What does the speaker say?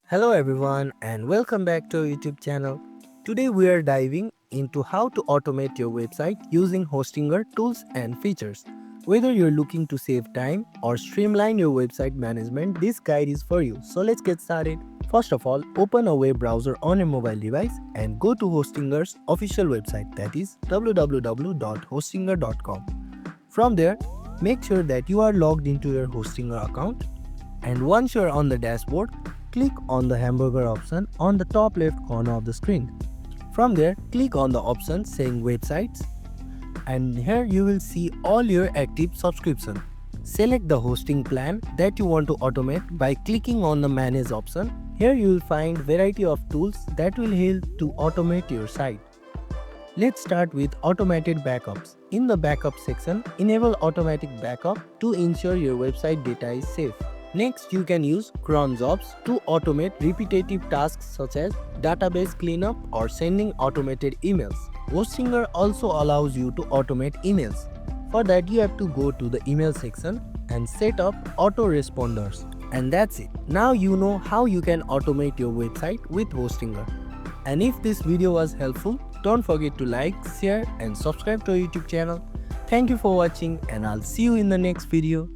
Hello everyone and welcome back to our YouTube channel. Today we are diving into how to automate your website using Hostinger tools and features. Whether you're looking to save time or streamline your website management, this guide is for you. So let's get started. First of all, open a web browser on a mobile device and go to Hostinger's official website, that is www.hostinger.com. From there, make sure that you are logged into your Hostinger account, and once you're on the dashboard, click on the hamburger option on the top left corner of the screen. From there, click on the option saying websites, and here you will see all your active subscriptions. Select the hosting plan that you want to automate by clicking on the manage option. Here you will find variety of tools that will help to automate your site. Let's start with automated backups. In the backup section, enable automatic backup to ensure your website data is safe. Next, you can use cron jobs to automate repetitive tasks such as database cleanup or sending automated emails. Hostinger also allows you to automate emails. For that, you have to go to the email section and set up autoresponders. And that's it. Now you know how you can automate your website with Hostinger. And if this video was helpful, don't forget to like, share and subscribe to our YouTube channel. Thank you for watching and I'll see you in the next video.